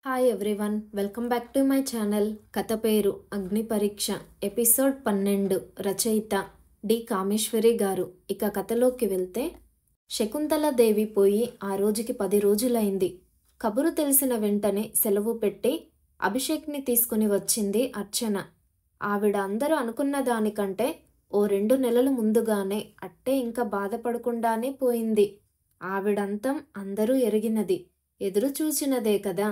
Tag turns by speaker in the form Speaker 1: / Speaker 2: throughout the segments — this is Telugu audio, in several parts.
Speaker 1: Hi everyone, welcome back to my channel. కథ పేరు అగ్ని పరీక్ష, ఎపిసోడ్ 12. రచయిత డి కామేశ్వరి గారు. ఇక కథలోకి వెళ్తే, శకుంతలాదేవి పోయి ఆ రోజుకి 10 రోజులైంది. కబురు తెలిసిన వెంటనే సెలవు పెట్టి అభిషేక్ని తీసుకుని వచ్చింది అర్చన. ఆవిడ అందరూ అనుకున్న దానికంటే ఓ 2 నెలలు ముందుగానే అట్టే ఇంకా బాధపడకుండానే పోయింది. ఆవిడంతం అందరూ ఎరిగినది, ఎదురు చూచినదే కదా.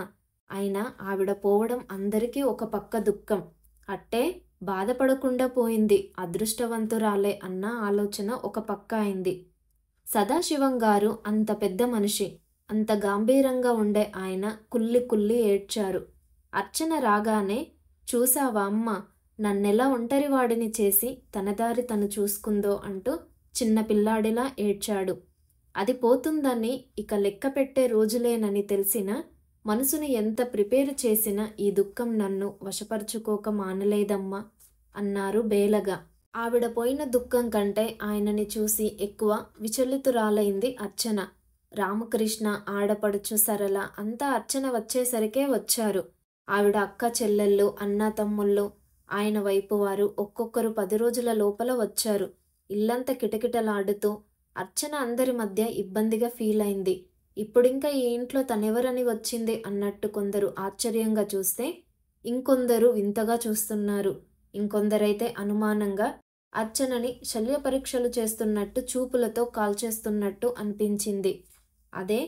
Speaker 1: అయినా ఆవిడ పోవడం అందరికీ ఒక పక్క దుఃఖం. అట్టే బాధపడకుండా పోయింది, అదృష్టవంతురాలే అన్న ఆలోచన ఒక పక్క అయింది. సదాశివం గారు అంత పెద్ద మనిషి, అంత గంభీరంగా ఉండే ఆయన కుల్లి కుల్లి ఏడ్చారు. అర్చన రాగానే, చూసావా అమ్మ, నన్నెలా ఒంటరివాడిని చేసి తన దారి తను చూసుకుందో అంటూ చిన్న పిల్లాడిలా ఏడ్చాడు. అది పోతుందని ఇక లెక్క పెట్టే రోజులేనని తెలిసినా మనసుని ఎంత ప్రిపేర్ చేసినా ఈ దుఃఖం నన్ను వశపరుచుకోక మానలేదమ్మా అన్నారు బేలగా. ఆవిడ పోయిన దుఃఖం కంటే ఆయనని చూసి ఎక్కువ విచలితురాలైంది అర్చన. రామకృష్ణ, ఆడపడుచు సరళ అంతా అర్చన వచ్చేసరికే వచ్చారు. ఆవిడ అక్క చెల్లెళ్ళు, అన్నా తమ్ముళ్ళు, ఆయన వైపు వారు ఒక్కొక్కరు 10 రోజుల లోపల వచ్చారు. ఇల్లంతా కిటకిటలాడుతూ అర్చన అందరి మధ్య ఇబ్బందిగా ఫీల్ అయింది. ఇప్పుడింకా ఈ ఇంట్లో తనెవరని వచ్చింది అన్నట్టు కొందరు ఆశ్చర్యంగా చూస్తే, ఇంకొందరు వింతగా చూస్తున్నారు. ఇంకొందరైతే అనుమానంగా అర్చనని శల్య పరీక్షలు చేస్తున్నట్టు చూపులతో కాల్చేస్తున్నట్టు అనిపించింది. అదే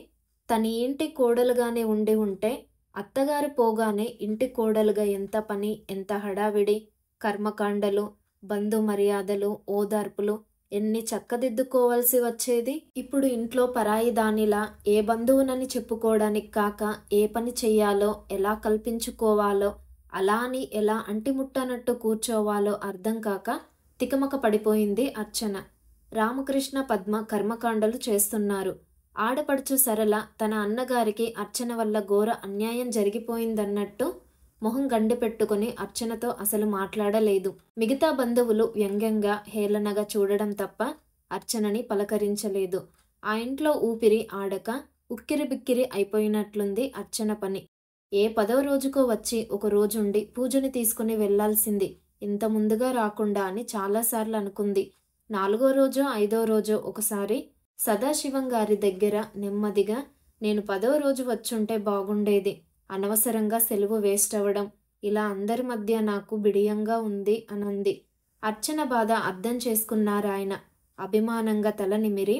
Speaker 1: తన ఇంటి కోడలుగానే ఉండి ఉంటే, అత్తగారు పోగానే ఇంటి కోడలుగా ఎంత పని, ఎంత హడావిడి, కర్మకాండలు, బంధు మర్యాదలు, ఓదార్పులు ఎన్ని చక్కదిద్దుకోవాల్సి వచ్చేది. ఇప్పుడు ఇంట్లో పరాయి దానిలా ఏ బంధువునని చెప్పుకోవడానికి కాక, ఏ పని చెయ్యాలో, ఎలా కల్పించుకోవాలో, అలా అని ఎలా అంటిముట్టనట్టు కూర్చోవాలో అర్థం కాక తికమక పడిపోయింది అర్చన. రామకృష్ణ, పద్మ కర్మకాండలు చేస్తున్నారు. ఆడపడుచు సరళ తన అన్నగారికి అర్చన వల్ల ఘోర అన్యాయం జరిగిపోయిందన్నట్టు మొహం గండి పెట్టుకుని అర్చనతో అసలు మాట్లాడలేదు. మిగతా బంధువులు వ్యంగ్యంగా, హేళనగా చూడడం తప్ప అర్చనని పలకరించలేదు. ఆ ఇంట్లో ఊపిరి ఆడక ఉక్కిరి బిక్కిరి అయిపోయినట్లుంది అర్చన పని. ఏ 10వ రోజుకో వచ్చి ఒక రోజుండి పూజని తీసుకుని వెళ్లాల్సింది, ఇంత ముందుగా రాకుండా అని చాలాసార్లు అనుకుంది. 4వ రోజో 5వ రోజో ఒకసారి సదాశివం గారి దగ్గర నెమ్మదిగా, నేను 10వ రోజు వచ్చుంటే బాగుండేది, అనవసరంగా సెలవు వేస్ట్ అవ్వడం, ఇలా అందరి మధ్య నాకు బిడియంగా ఉంది అనంది. అర్చన బాధ అర్థం చేసుకున్నారాయన. అభిమానంగా తల నిమిరి,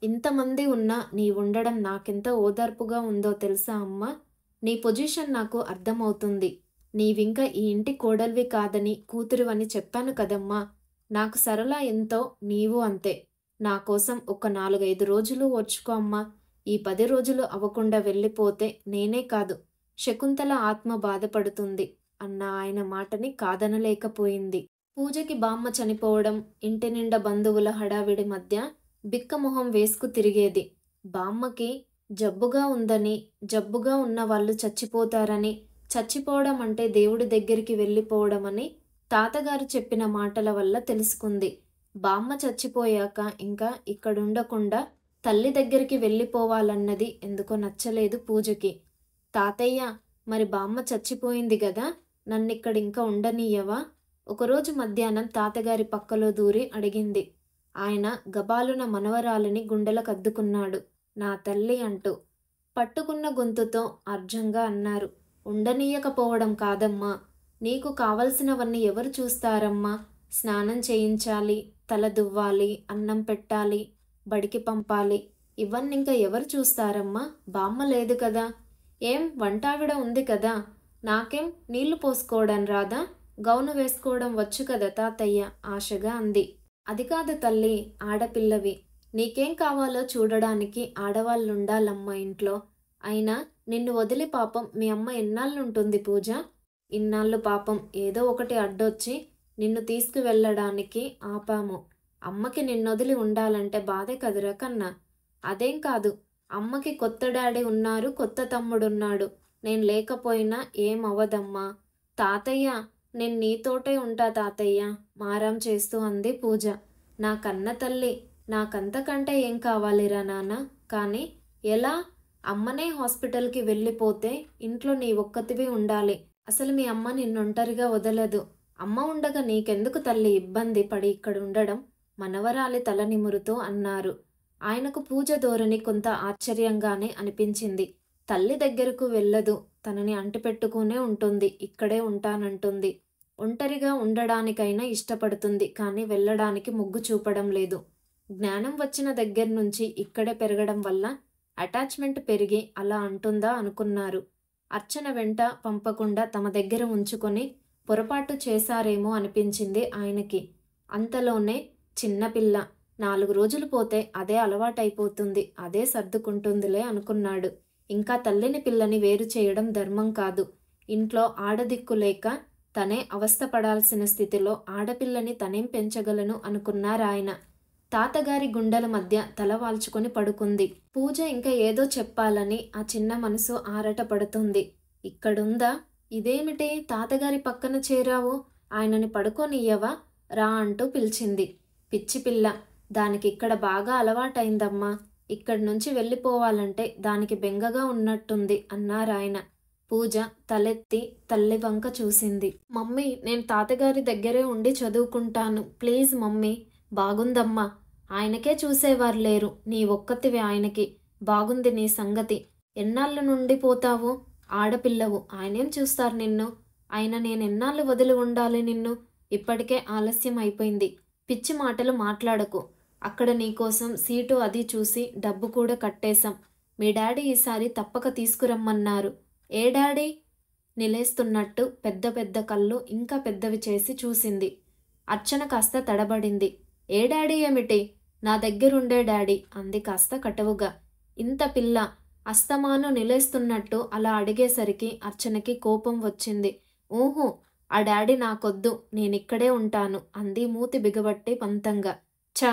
Speaker 1: ఇంతమంది ఉన్నా నీ ఉండడం నాకెంత ఓదార్పుగా ఉందో తెలుసా అమ్మా. నీ పొజిషన్ నాకు అర్థమవుతుంది. నీవింకా ఈ ఇంటి కోడల్వి కాదని, కూతురువని చెప్పాను కదమ్మా. నాకు సరళ ఎంతో, నీవు అంతే. నా కోసం ఒక 4-5 రోజులు ఓర్చుకో అమ్మా. ఈ 10 రోజులు అవ్వకుండా వెళ్ళిపోతే నేనే కాదు, శకుంతల ఆత్మ బాధపడుతుంది అన్న ఆయన మాటని కాదనలేకపోయింది. పూజకి బామ్మ చనిపోవడం, ఇంటి నిండా బంధువుల హడావిడి మధ్య బిక్కమొహం వేసుకు తిరిగేది. బామ్మకి జబ్బుగా ఉందని, జబ్బుగా ఉన్న వాళ్ళు చచ్చిపోతారని, చచ్చిపోవడం అంటే దేవుడి దగ్గరికి వెళ్ళిపోవడం అని తాతగారు చెప్పిన మాటల వల్ల తెలుసుకుంది. బామ్మ చచ్చిపోయాక ఇంకా ఇక్కడుండకుండా తల్లి దగ్గరికి వెళ్ళిపోవాలన్నది ఎందుకో నచ్చలేదు పూజకి. తాతయ్య, మరి బామ్మ చచ్చిపోయింది గదా, నన్నిక్కడింకా ఉండనీయవా? ఒకరోజు మధ్యాహ్నం తాతగారి పక్కలో దూరి అడిగింది. ఆయన గబాలున మనవరాలిని గుండెలకద్దుకున్నాడు. నా తల్లి అంటూ పట్టుకున్న గొంతుతో అర్జంగా అన్నారు. ఉండనీయకపోవడం కాదమ్మా, నీకు కావలసినవన్నీ ఎవరు చూస్తారమ్మా? స్నానం చేయించాలి, తల దువ్వాలి, అన్నం పెట్టాలి, బడికి పంపాలి, ఇవన్నింకా ఎవరు చూస్తారమ్మా? బామ్మ లేదు కదా. ఏం, వంటావిడ ఉంది కదా. నాకేం నీళ్లు పోసుకోవడం రాదా? గౌను వేసుకోవడం వచ్చు కదా తాతయ్య ఆశగా అంది. అది కాదు తల్లి, ఆడపిల్లవి, నీకేం కావాలో చూడడానికి ఆడవాళ్ళుండాలమ్మా ఇంట్లో. అయినా నిన్ను వదిలి పాపం మీ అమ్మ ఎన్నాళ్ళుంటుంది పూజ? ఇన్నాళ్ళు పాపం ఏదో ఒకటి అడ్డొచ్చి నిన్ను తీసుకువెళ్ళడానికి ఆపాము. అమ్మకి నిన్నొదిలి ఉండాలంటే బాధే కదురా కన్నా. అదేం కాదు, అమ్మకి కొత్త డాడీ ఉన్నారు, కొత్త తమ్ముడున్నాడు. నేను లేకపోయినా ఏం అవ్వదమ్మా. తాతయ్య, నేను నీతోటే ఉంటా తాతయ్య, మారాం చేస్తూ అంది పూజ. నా కన్న తల్లి, నాకంతకంటే ఏం కావాలిరా నాన్న. కానీ ఎలా? అమ్మనే హాస్పిటల్కి వెళ్ళిపోతే ఇంట్లో నీ ఒక్కతివి ఉండాలి. అసలు మీ అమ్మ నిన్నొంటరిగా వదలదు. అమ్మ ఉండగా నీకెందుకు తల్లి ఇబ్బంది పడి ఇక్కడుండడం? మనవరాలి తల నిమురుతూ అన్నారు. ఆయనకు పూజ ధోరణి కొంత ఆశ్చర్యంగానే అనిపించింది. తల్లి దగ్గరకు వెళ్ళదు. తనని అంటిపెట్టుకునే ఉంటుంది. ఇక్కడే ఉంటానంటుంది. ఒంటరిగా ఉండడానికైనా ఇష్టపడుతుంది. కానీ వెళ్ళడానికి మొగ్గు చూపడం లేదు. జ్ఞానం వచ్చిన దగ్గర్నుంచి ఇక్కడే పెరగడం వల్ల అటాచ్మెంట్ పెరిగి అలా అంటుందా అనుకున్నారు. అర్చన వెంట పంపకుండా తమ దగ్గర ఉంచుకొని పొరపాటు చేశారేమో అనిపించింది ఆయనకి. అంతలోనే చిన్నపిల్ల 4 రోజులు పోతే అదే అలవాటైపోతుంది. అదే సర్దుకుంటుందిలే అనుకున్నాడు. ఇంకా తల్లిని పిల్లని వేరు చేయడం ధర్మం కాదు. ఇంట్లో ఆడదిక్కు లేక తనే అవస్థపడాల్సిన స్థితిలో ఆడపిల్లని తనేం పెంచగలను అనుకున్నారాయన. తాతగారి గుండెల మధ్య తల వాల్చుకొని పడుకుంది. పూజ ఇంకా ఏదో చెప్పాలని ఆ చిన్న మనసు ఆరట పడుతుంది. ఇక్కడుందా? ఇదేమిటి తాతగారి పక్కన చేరావు? ఆయనని పడుకోనియ్యవా? రా అంటూ పిలిచింది. పిచ్చి పిల్ల, దానికిక్కడ బాగా అలవాటైందమ్మా. ఇక్కడి నుంచి వెళ్ళిపోవాలంటే దానికి బెంగగా ఉన్నట్టుంది అన్నారాయన. పూజ తలెత్తి తల్లి వంక చూసింది. మమ్మీ, నేను తాతగారి దగ్గరే ఉండి చదువుకుంటాను. Please mummy. బాగుందమ్మా. ఆయనకే చూసేవారు లేరు. నీ ఒక్కతివి ఆయనకి. బాగుంది నీ సంగతి. ఎన్నాళ్ళు నుండి పోతావు? ఆడపిల్లవు. ఆయనేం చూస్తారు నిన్ను? ఆయన నేనెన్నాళ్ళు వదిలి ఉండాలి నిన్ను? ఇప్పటికే ఆలస్యం అయిపోయింది. పిచ్చి మాటలు మాట్లాడకు. అక్కడ నీకోసం సీటు అది చూసి డబ్బు కూడా కట్టేశాం. మీ డాడీ ఈసారి తప్పక తీసుకురమ్మన్నారు. ఏ డాడీ? నిలేస్తున్నట్టు పెద్ద పెద్ద కళ్ళు ఇంకా పెద్దవి చేసి చూసింది. అర్చన కాస్త తడబడింది. ఏ డాడీ ఏమిటి? నా దగ్గరుండే డాడీ అంది కాస్త కటువుగా. ఇంత పిల్ల అస్తమాను నిలేస్తున్నట్టు అలా అడిగేసరికి అర్చనకి కోపం వచ్చింది. ఊహు, ఆ డాడీ నాకొద్దు, నేనిక్కడే ఉంటాను అంది మూతి బిగబట్టి పంతంగా. ఛా,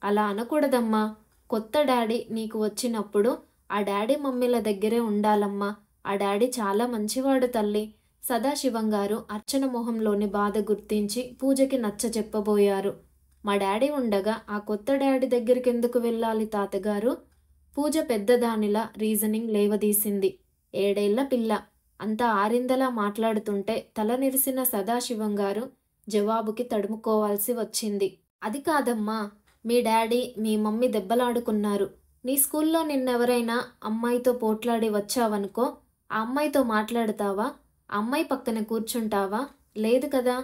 Speaker 1: అలా అనకూడదమ్మా. కొత్త డాడీ నీకు వచ్చినప్పుడు ఆ డాడీ మమ్మీల దగ్గరే ఉండాలమ్మా. ఆ డాడీ చాలా మంచివాడు తల్లి. సదాశివంగారు అర్చన మొహంలోని బాధ గుర్తించి పూజకి నచ్చ చెప్పబోయారు. మా డాడీ ఉండగా ఆ కొత్త డాడీ దగ్గరికి ఎందుకు వెళ్ళాలి తాతగారు? పూజ పెద్దదానిలా రీజనింగ్ లేవదీసింది. 7 ఏళ్ల పిల్ల అంత ఆరిందలా మాట్లాడుతుంటే తల నిరిసిన సదాశివంగారు జవాబుకి తడుముకోవాల్సి వచ్చింది. అది కాదమ్మా, మీ డాడీ మీ మమ్మీ దెబ్బలాడుకున్నారు. నీ స్కూల్లో నిన్నెవరైనా అమ్మాయితో పోట్లాడి వచ్చావనుకో, ఆ అమ్మాయితో మాట్లాడతావా? ఆ అమ్మాయి పక్కన కూర్చుంటావా? లేదు కదా.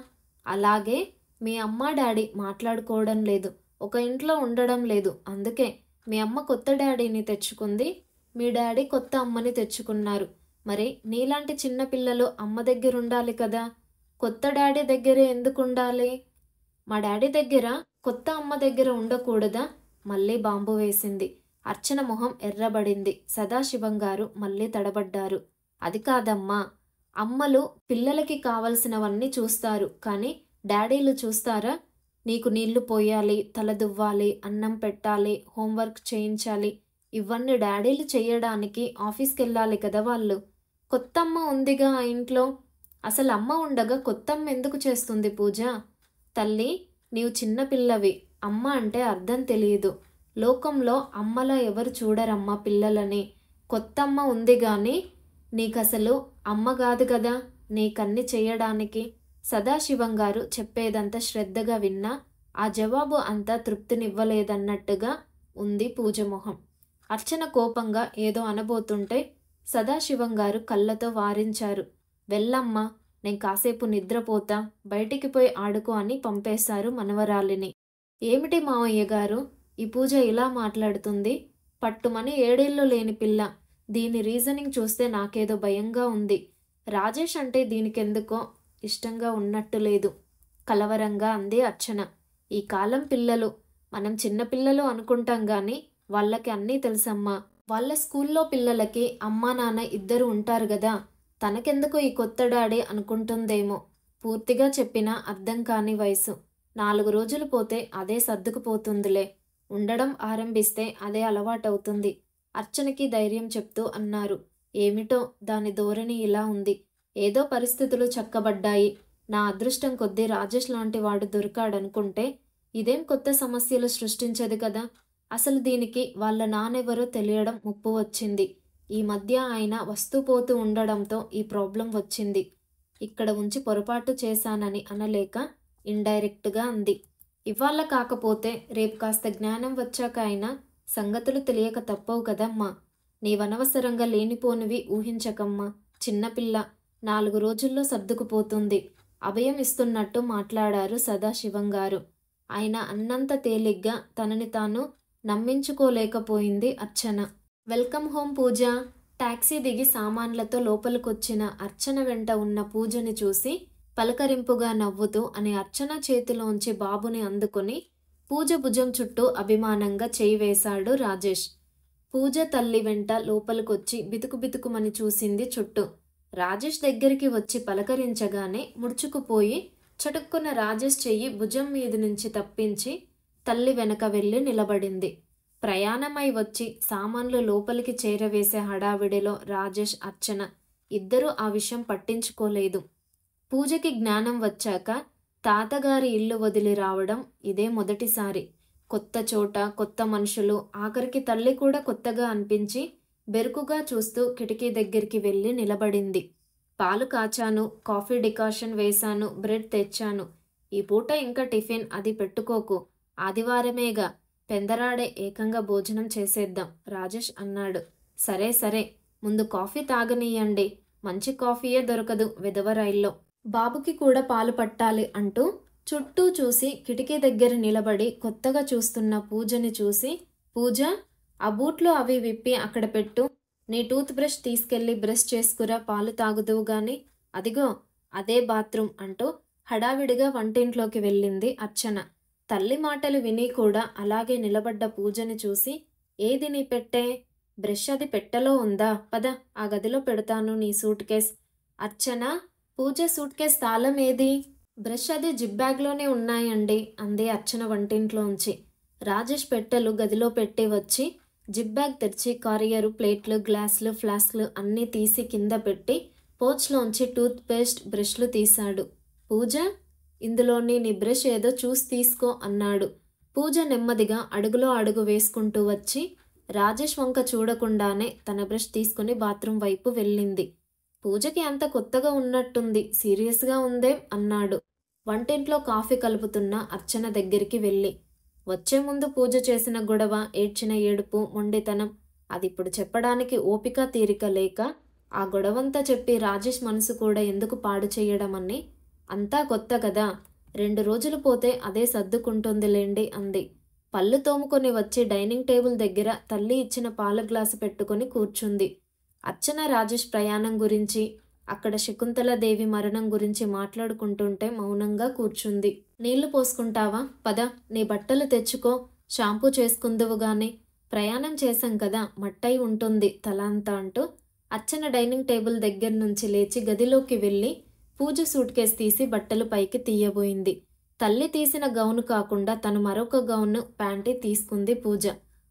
Speaker 1: అలాగే మీ అమ్మ డాడీ మాట్లాడుకోవడం లేదు. ఒక ఇంట్లో ఉండడం లేదు. అందుకే మీ అమ్మ కొత్త డాడీని తెచ్చుకుంది. మీ డాడీ కొత్త అమ్మని తెచ్చుకున్నారు. మరి నీలాంటి చిన్నపిల్లలు అమ్మ దగ్గర ఉండాలి కదా. కొత్త డాడీ దగ్గరే ఎందుకు ఉండాలి? మా డాడీ దగ్గర, కొత్త అమ్మ దగ్గర ఉండకూడదా? మళ్ళీ బాంబు వేసింది. అర్చన మొహం ఎర్రబడింది. సదాశివంగారు మళ్ళీ తడబడ్డారు. అది కాదమ్మా, అమ్మలు పిల్లలకి కావలసినవన్నీ చూస్తారు. కానీ డాడీలు చూస్తారా? నీకు నీళ్లు పోయాలి, తల దువ్వాలి, అన్నం పెట్టాలి, హోంవర్క్ చేయించాలి. ఇవన్నీ డాడీలు చెయ్యడానికి ఆఫీస్కి వెళ్ళాలి కదా వాళ్ళు. కొత్తమ్మ ఉందిగా ఆ ఇంట్లో. అసలు అమ్మ ఉండగా కొత్తమ్మ ఎందుకు చేస్తుంది పూజ? తల్లి, నీవు చిన్నపిల్లవి. అమ్మ అంటే అర్థం తెలియదు. లోకంలో అమ్మలా ఎవరు చూడరమ్మా పిల్లలని. కొత్తమ్మ ఉంది గాని నీకసలు అమ్మ కాదు కదా నీకన్ని చెయ్యడానికి. సదాశివంగారు చెప్పేదంతా శ్రద్ధగా విన్నా ఆ జవాబు అంతా తృప్తినివ్వలేదన్నట్టుగా ఉంది పూజ మొహం. అర్చన కోపంగా ఏదో అనబోతుంటే సదాశివంగారు కళ్ళతో వారించారు. వెళ్ళమ్మా, నేను కాసేపు నిద్రపోతా, బయటికి పోయి ఆడుకో అని పంపేశారు మనవరాలిని. ఏమిటి మావయ్య గారు, ఈ పూజ ఇలా మాట్లాడుతుంది? పట్టుమని 7 ఏళ్ళు లేని పిల్ల. దీని రీజనింగ్ చూస్తే నాకేదో భయంగా ఉంది. రాజేష్ అంటే దీనికెందుకో ఇష్టంగా ఉన్నట్టు లేదు. కలవరంగా అంది అర్చన. ఈ కాలం పిల్లలు మనం చిన్నపిల్లలు అనుకుంటాం గాని వాళ్ళకి అన్నీ తెలుసమ్మా. వాళ్ళ స్కూల్లో పిల్లలకి అమ్మా నాన్న ఇద్దరు ఉంటారు గదా. తనకెందుకు ఈ కొత్త డాడీ అనుకుంటుందేమో. పూర్తిగా చెప్పినా అర్థం కాని వయసు. 4 రోజులు పోతే అదే సర్దుకుపోతుందిలే. ఉండడం ఆరంభిస్తే అదే అలవాటవుతుంది. అర్చనకి ధైర్యం చెప్తూ అన్నారు. ఏమిటో దాని ధోరణి ఇలా ఉంది. ఏదో పరిస్థితులు చక్కబడ్డాయి. నా అదృష్టం కొద్దీ రాజేష్ లాంటి వాడు దొరికాడనుకుంటే ఇదేం కొత్త సమస్యలు సృష్టించదు కదా. అసలు దీనికి వాళ్ళ నాన్నెవరో తెలియడం ముప్పు వచ్చింది. ఈ మధ్య ఆయన వస్తూ పోతూ ఉండడంతో ఈ ప్రాబ్లం వచ్చింది. ఇక్కడ ఉంచి పొరపాటు చేశానని అనలేక ఇండైరెక్ట్గా అంది. ఇవాళ కాకపోతే రేపు కాస్త జ్ఞానం వచ్చాక అయినా సంగతులు తెలియక తప్పవు కదమ్మా. నీవనవసరంగా లేనిపోనివి ఊహించకమ్మా. చిన్నపిల్ల 4 రోజుల్లో సర్దుకుపోతుంది. అభయం ఇస్తున్నట్టు మాట్లాడారు సదాశివంగారు. ఆయన అన్నంత తేలిగ్గా తనని తాను నమ్మించుకోలేకపోయింది అర్చన. వెల్కమ్ హోమ్ పూజ. టాక్సీ దిగి సామాన్లతో లోపలికొచ్చిన అర్చన వెంట ఉన్న పూజని చూసి పలకరింపుగా నవ్వుతూ అని అర్చన చేతిలోంచి బాబుని అందుకుని పూజ భుజం చుట్టూ అభిమానంగా చేయి వేశాడు రాజేష్. పూజ తల్లి వెంట లోపలికొచ్చి బితుకు బితుకుమని చూసింది చుట్టూ. రాజేష్ దగ్గరికి వచ్చి పలకరించగానే ముడుచుకుపోయి చటుక్కున రాజేష్ చెయ్యి భుజం మీద నుంచి తప్పించి తల్లి వెనక వెళ్ళి నిలబడింది. ప్రయాణమై వచ్చి సామాన్లు లోపలికి చేరవేసే హడావిడిలో రాజేష్, అర్చన ఇద్దరూ ఆ విషయం పట్టించుకోలేదు. పూజకి జ్ఞానం వచ్చాక తాతగారి ఇల్లు వదిలి రావడం ఇదే మొదటిసారి. కొత్త చోట, కొత్త మనుషులు, ఆఖరికి తల్లి కూడా కొత్తగా అనిపించి బెరుకుగా చూస్తూ కిటికీ దగ్గరికి వెళ్ళి నిలబడింది. పాలు కాచాను, కాఫీ డికాషన్ వేశాను, బ్రెడ్ తెచ్చాను. ఈ పూట ఇంకా టిఫిన్ అది పెట్టుకోకు, ఆదివారమేగా, పెందరాడే ఏకంగా భోజనం చేసేద్దాం రాజేష్ అన్నాడు. సరే సరే, ముందు కాఫీ తాగనీయండి. మంచి కాఫీయే దొరకదు వెధవ రైల్లో. బాబుకి కూడా పాలు పట్టాలి అంటూ చుట్టూ చూసి కిటికీ దగ్గర నిలబడి కొత్తగా చూస్తున్న పూజని చూసి, పూజ, ఆ బూట్లో అవి విప్పి అక్కడ పెట్టు. నీ టూత్ బ్రష్ తీసుకెళ్ళి బ్రష్ చేసుకురా, పాలు తాగుదువు గాని. అదిగో అదే బాత్రూమ్ అంటూ హడావిడిగా వంటింట్లోకి వెళ్ళింది అర్చన. తల్లి మాటలు విని కూడా అలాగే నిలబడ్డ పూజని చూసి, ఏది నీ పెట్టే? బ్రష్ అది పెట్టెలో ఉందా? పద, ఆ గదిలో పెడతాను నీ సూట్ కేస్. అర్చన, పూజ సూట్ కేస్ తాళం ఏది? బ్రష్ అది జిప్ బ్యాగ్లోనే ఉన్నాయండి అంది అర్చన వంటింట్లోంచి. రాజేష్ పెట్టెలు గదిలో పెట్టి వచ్చి జిప్ బ్యాగ్ తెరిచి కారియరు, ప్లేట్లు, గ్లాసులు, ఫ్లాస్క్లు అన్నీ తీసి కింద పెట్టి పోచ్లోంచి టూత్ పేస్ట్, బ్రష్లు తీశాడు. పూజ, ఇందులోని నీ బ్రష్ ఏదో చూసి తీసుకో అన్నాడు. పూజ నెమ్మదిగా అడుగులో అడుగు వేసుకుంటూ వచ్చి రాజేష్ వంక చూడకుండానే తన బ్రష్ తీసుకుని బాత్రూమ్ వైపు వెళ్ళింది. పూజకి అంత కొత్తగా ఉన్నట్టుంది, సీరియస్గా ఉందేం అన్నాడు వంటింట్లో కాఫీ కలుపుతున్న అర్చన దగ్గరికి వెళ్ళి. వచ్చే ముందు పూజ చేసిన గొడవ, ఏడ్చిన ఏడుపు, మొండితనం అది ఇప్పుడు చెప్పడానికి ఓపిక తీరిక లేక ఆ గొడవంతా చెప్పి రాజేష్ మనసు కూడా ఎందుకు పాడు చేయడమని. అంతా కొత్త కదా, 2 రోజులు పోతే అదే సర్దుకుంటుందిలేండి అంది. పళ్ళు తోముకొని వచ్చి డైనింగ్ టేబుల్ దగ్గర తల్లి ఇచ్చిన పాల గ్లాసు పెట్టుకొని కూర్చుంది. అర్చన రాజేష్ ప్రయాణం గురించి, అక్కడ శకుంతలాదేవి మరణం గురించి మాట్లాడుకుంటుంటే మౌనంగా కూర్చుంది. నీళ్లు పోసుకుంటావా? పద, నీ బట్టలు తెచ్చుకో, షాంపూ చేసుకుందువు గాని. ప్రయాణం చేశాం కదా, మట్టై ఉంటుంది తలాంతా అంటూ అర్చన డైనింగ్ టేబుల్ దగ్గర నుంచి లేచి గదిలోకి వెళ్ళి పూజ సూట్ కేసు తీసి బట్టలు పైకి తీయబోయింది. తల్లి తీసిన గౌను కాకుండా తను మరొక గౌను, ప్యాంటీ తీసుకుంది పూజ.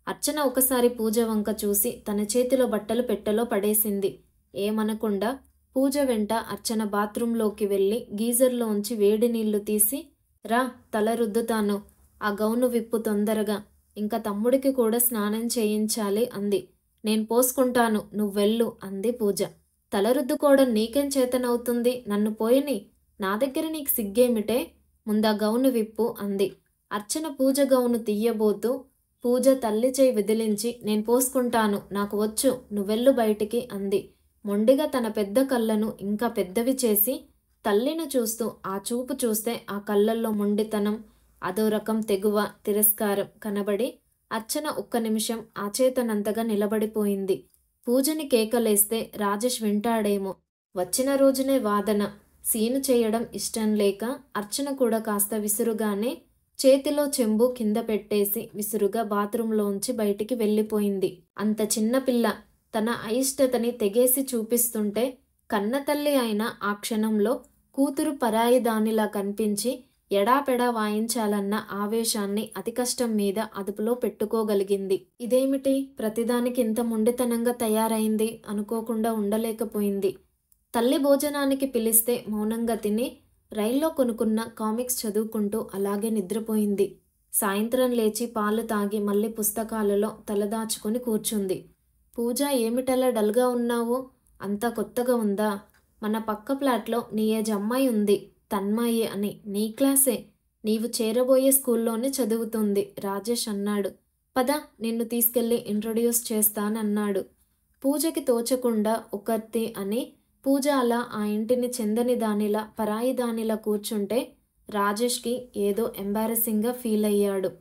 Speaker 1: అర్చన ఒకసారి పూజ వంక చూసి తన చేతిలో బట్టలు పెట్టెలో పడేసింది. ఏమనకుండా పూజ వెంట అర్చన బాత్రూంలోకి వెళ్ళి గీజర్లోంచి వేడి నీళ్లు తీసి, రా తల రుద్దుతాను, ఆ గౌను విప్పు తొందరగా, ఇంకా తమ్ముడికి కూడా స్నానం చేయించాలి అంది. నేను పోసుకుంటాను, నువ్వెళ్ళు అంది పూజ. తల రుద్దుకోవడం నీకేం చేతనవుతుంది? నన్ను పోయిని, నా దగ్గర నీకు సిగ్గేమిటే? ముందా గౌను విప్పు అంది. అర్చన పూజ గౌను తీయబోతూ పూజ తల్లి చేయి విదిలించి, నేను పోసుకుంటాను, నాకు వచ్చు, నువ్వెళ్ళు బయటికి అంది. మొండిగా తన పెద్ద కళ్ళను ఇంకా పెద్దవి చేసి తల్లిని చూస్తూ, ఆ చూపు చూస్తే ఆ కళ్ళల్లో మొండితనం, అదో రకం తెగువ, తిరస్కారం కనబడి అర్చన ఒక్క నిమిషం ఆచేతనంతగా నిలబడిపోయింది. పూజని కేకలేస్తే రాజేష్ వింటాడేమో. వచ్చిన రోజునే వాదన, సీను చేయడం ఇష్టం లేక అర్చన కూడా కాస్త విసురుగానే చేతిలో చెంబు కింద పెట్టేసి విసురుగా బాత్రూంలోంచి బయటికి వెళ్ళిపోయింది. అంత చిన్నపిల్ల తన అయిష్టతని తెగేసి చూపిస్తుంటే కన్నతల్లి అయిన ఆ క్షణంలో కూతురు పరాయి దానిలా కనిపించి ఎడాపెడా వాయించాలన్న ఆవేశాన్ని అతి కష్టం మీద అదుపులో పెట్టుకోగలిగింది. ఇదేమిటి ప్రతిదానికి ఇంత మొండితనంగా తయారైంది అనుకోకుండా ఉండలేకపోయింది. తల్లి భోజనానికి పిలిస్తే మౌనంగా తిని రైల్లో కొనుక్కున్న కామిక్స్ చదువుకుంటూ అలాగే నిద్రపోయింది. సాయంత్రం లేచి పాలు తాగి మళ్ళీ పుస్తకాలలో తలదాచుకొని కూర్చుంది. పూజ ఏమిటలా డల్గా ఉన్నావు? అంతా కొత్తగా ఉందా? మన పక్క ఫ్లాట్లో నీ ఏజ్ అమ్మాయి ఉంది, తన్మయి అని, నీ క్లాసే. నీవు చేరబోయే స్కూల్లోనే చదువుతుంది రాజేష్ అన్నాడు. పద, నిన్ను తీసుకెళ్ళి ఇంట్రొడ్యూస్ చేస్తానన్నాడు. పూజకి తోచకుండా ఒకర్తి అని పూజ అలా ఆ ఇంటిని చెందని దానిలా పరాయి దానిలా కూర్చుంటే రాజేష్కి ఏదో ఎంబారసింగ్గా ఫీల్ అయ్యాడు.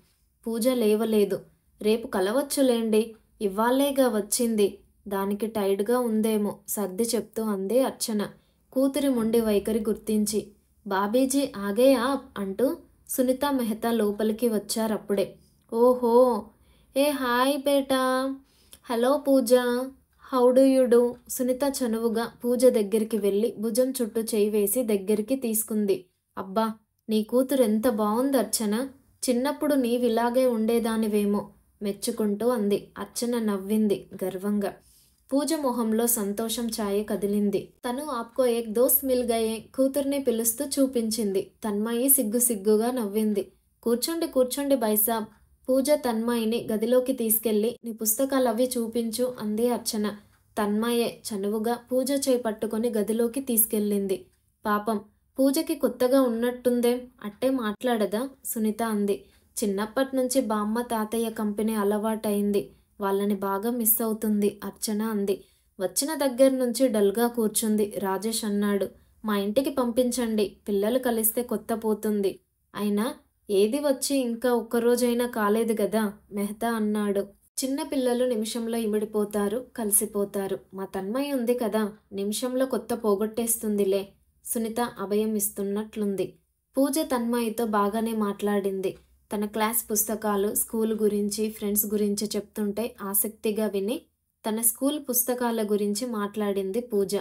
Speaker 1: పూజ లేవలేదు. రేపు కలవచ్చులేండి, ఇవ్వాలేగా వచ్చింది, దానికి టైర్డ్గా ఉందేమో సర్ది చెప్తూ అంది అర్చన కూతురి మొండి వైఖరి గుర్తించి. బాబీజీ ఆగే ఆప్ అంటూ సునీత మెహతా లోపలికి వచ్చారప్పుడే. ఓహో, ఏ హాయ్ బేటా. Hello Pooja, how do you do? Sunitha చనువుగా పూజ దగ్గరికి వెళ్ళి భుజం చుట్టూ చేయి వేసి దగ్గరికి తీసుకుంది. అబ్బా, నీ కూతురు ఎంత బాగుంది అర్చన, చిన్నప్పుడు నీవిలాగే ఉండేదానివేమో మెచ్చుకుంటూ అంది. అర్చన నవ్వింది గర్వంగా. పూజ మొహంలో సంతోషం ఛాయ కదిలింది. తను ఆప్కో ఏక్ దోస్త్ మిల్ గయే కూతుర్ని పిలుస్తూ చూపించింది. తన్మయి సిగ్గుగా నవ్వింది. కూర్చోండి కూర్చోండి బైసాబ్. పూజ తన్మయిని గదిలోకి తీసుకెళ్లి నీ పుస్తకాలు అవి చూపించు అంది అర్చన. తన్మయే చనువుగా పూజ చేయి పట్టుకొని గదిలోకి తీసుకెళ్ళింది. పాపం, పూజకి కొత్తగా ఉన్నట్టుందేం, అట్టే మాట్లాడదా? సునీత అంది. చిన్నప్పటి నుంచి బామ్మ తాతయ్య కంపెనీ అలవాటైంది, వాళ్ళని బాగా మిస్ అవుతుంది అర్చన అంది. వచ్చిన దగ్గర నుంచి డల్గా కూర్చుంది. రాజేష్ అన్నాడు. మా ఇంటికి పంపించండి, పిల్లలు కలిస్తే కొత్త పోతుంది. అయినా ఏది వచ్చి ఇంకా ఒక్కరోజైనా కాలేదు గదా, మెహతా అన్నాడు. చిన్న పిల్లలు నిమిషంలో ఇమిడిపోతారు, కలిసిపోతారు. మా తన్మయి ఉంది కదా, నిమిషంలో కొత్త పోగొట్టేస్తుందిలే. సునీత అభయం ఇస్తున్నట్లుంది. పూజ తన్మయితో బాగానే మాట్లాడింది. తన క్లాస్ పుస్తకాలు, స్కూల్ గురించి, ఫ్రెండ్స్ గురించి చెప్తుంటే ఆసక్తిగా విని తన స్కూల్ పుస్తకాల గురించి మాట్లాడింది పూజ.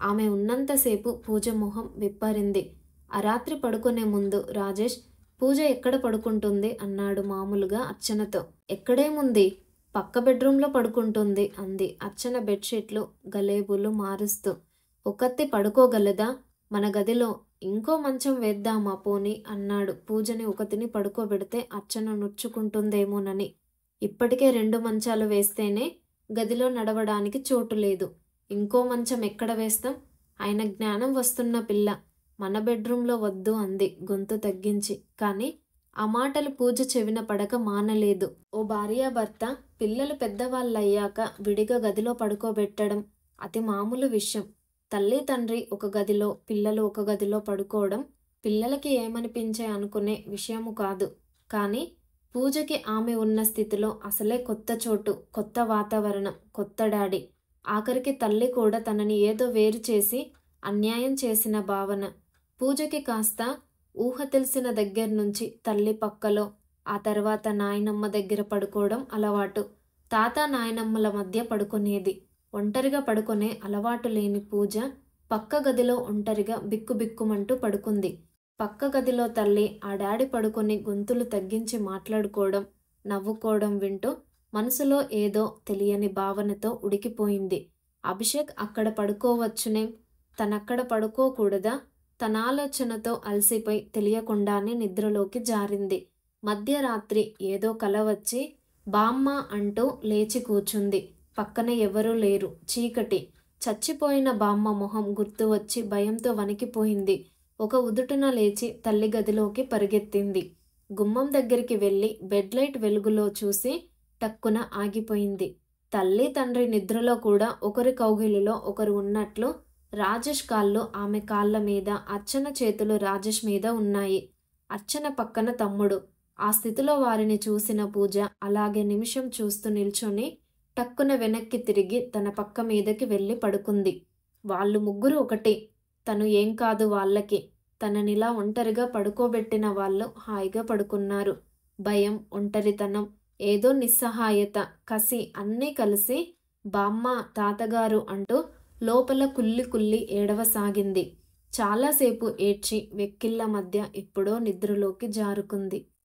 Speaker 1: ఆమె ఉన్నంతసేపు పూజ మొహం విప్పారింది. ఆ రాత్రి పడుకునే ముందు రాజేష్ పూజ ఎక్కడ పడుకుంటుంది అన్నాడు మామూలుగా అర్చనతో. ఎక్కడేముంది, పక్క బెడ్రూమ్లో పడుకుంటుంది అంది అర్చన బెడ్షీట్లు గలేబులు మారుస్తూ. ఒకత్తి పడుకోగలదా? మన గదిలో ఇంకో మంచం వేద్దామా పోని అన్నాడు. పూజని ఒకతిని పడుకోబెడితే అర్చన నొచ్చుకుంటుందేమోనని. ఇప్పటికే 2 మంచాలు వేస్తేనే గదిలో నడవడానికి చోటు లేదు, ఇంకో మంచం ఎక్కడ వేస్తాం? ఆయన జ్ఞానం వస్తున్న పిల్ల, మన బెడ్రూమ్లో వద్దు అంది గొంతు తగ్గించి. కానీ ఆ మాటలు పూజ చెవిన పడక మానలేదు. ఓ భార్యాభర్త పిల్లలు పెద్దవాళ్ళయ్యాక విడిగా గదిలో పడుకోబెట్టడం అతి మామూలు విషయం. తల్లి తండ్రి ఒక గదిలో, పిల్లలు ఒక గదిలో పడుకోవడం పిల్లలకి ఏమనిపించే అనుకునే విషయము కాదు. కానీ పూజకి ఆమె ఉన్న స్థితిలో అసలే కొత్త చోటు, కొత్త వాతావరణం, కొత్త డాడీ, ఆఖరికి తల్లి కూడా తనని ఏదో వేరు చేసి అన్యాయం చేసిన భావన. పూజకి కాస్త ఊహ తెలిసిన దగ్గర నుంచి తల్లి పక్కలో, ఆ తర్వాత నాయనమ్మ దగ్గర పడుకోవడం అలవాటు. తాత నాయనమ్మల మధ్య పడుకునేది. ఒంటరిగా పడుకునే అలవాటు లేని పూజ పక్క గదిలో ఒంటరిగా బిక్కుబిక్కుమంటూ పడుకుంది. పక్క గదిలో తల్లి, ఆ డాడీ పడుకొని గొంతులు తగ్గించి మాట్లాడుకోవడం, నవ్వుకోవడం వింటూ మనసులో ఏదో తెలియని భావనతో ఉడికిపోయింది. అభిషేక్ అక్కడ పడుకోవచ్చునేం, తనక్కడ పడుకోకూడదా? తన ఆలోచనతో అలసిపోయి తెలియకుండానే నిద్రలోకి జారింది. మధ్యరాత్రి ఏదో కల వచ్చి బామ్మ అంటూ లేచి కూర్చుంది. పక్కన ఎవరూ లేరు, చీకటి. చచ్చిపోయిన బామ్మ మొహం గుర్తు వచ్చి భయంతో వణికిపోయింది. ఒక ఉదుటున లేచి తల్లి గదిలోకి పరిగెత్తింది. గుమ్మం దగ్గరికి వెళ్ళి బెడ్ లైట్ వెలుగులో చూసి టక్కున ఆగిపోయింది. తల్లి తండ్రి నిద్రలో కూడా ఒకరి కౌగిలిలో ఒకరు ఉన్నట్లు రాజేష్ కాళ్ళు ఆమె కాళ్ళ మీద, అర్చన చేతులు రాజేష్ మీద ఉన్నాయి. అర్చన పక్కన తమ్ముడు. ఆ స్థితిలో వారిని చూసిన పూజ అలాగే నిమిషం చూస్తూ నిల్చొని టక్కున వెనక్కి తిరిగి తన పక్క మీదకి వెళ్ళి పడుకుంది. వాళ్ళు ముగ్గురు ఒకటి, తను ఏం కాదు వాళ్ళకి. తననిలా ఒంటరిగా పడుకోబెట్టిన వాళ్ళు హాయిగా పడుకున్నారు. భయం, ఒంటరితనం, ఏదో నిస్సహాయత, కసి అన్నీ కలిసి బామ్మ, తాతగారు అంటూ లోపల కుల్లి ఏడవసాగింది. చాలాసేపు ఏడ్చి వెక్కిళ్ళ మధ్య ఎప్పుడో నిద్రలోకి జారుకుంది.